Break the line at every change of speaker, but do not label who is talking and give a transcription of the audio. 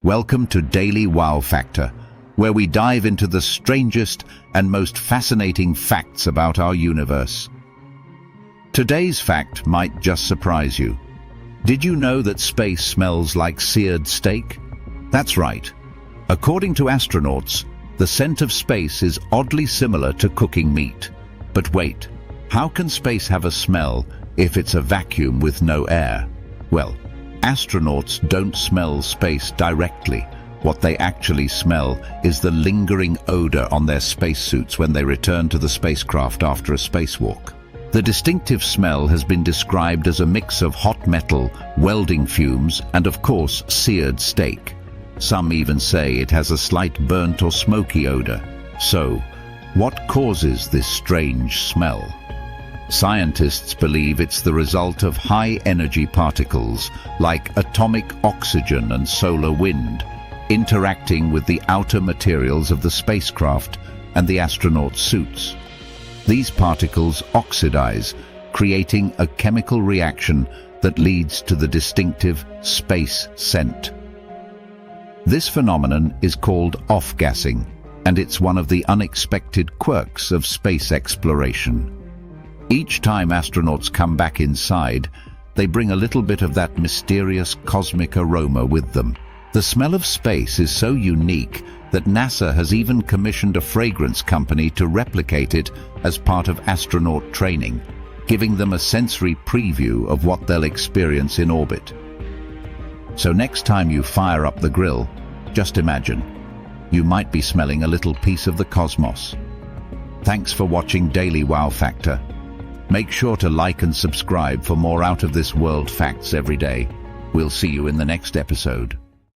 Welcome to Daily Wow Factor, where we dive into the strangest and most fascinating facts about our universe. Today's fact might just surprise you. Did you know that space smells like seared steak? That's right. According to astronauts, the scent of space is oddly similar to cooking meat. But wait, how can space have a smell if it's a vacuum with no air? Well, astronauts don't smell space directly. What they actually smell is the lingering odor on their spacesuits when they return to the spacecraft after a spacewalk. The distinctive smell has been described as a mix of hot metal, welding fumes, and of course, seared steak. Some even say it has a slight burnt or smoky odor. So, what causes this strange smell? Scientists believe it's the result of high-energy particles like atomic oxygen and solar wind interacting with the outer materials of the spacecraft and the astronauts' suits. These particles oxidize, creating a chemical reaction that leads to the distinctive space scent. This phenomenon is called off-gassing, and it's one of the unexpected quirks of space exploration. Each time astronauts come back inside, they bring a little bit of that mysterious cosmic aroma with them. The smell of space is so unique that NASA has even commissioned a fragrance company to replicate it as part of astronaut training, giving them a sensory preview of what they'll experience in orbit. So next time you fire up the grill, just imagine, you might be smelling a little piece of the cosmos. Thanks for watching Daily Wow Factor. Make sure to like and subscribe for more out-of-this-world facts every day. We'll see you in the next episode.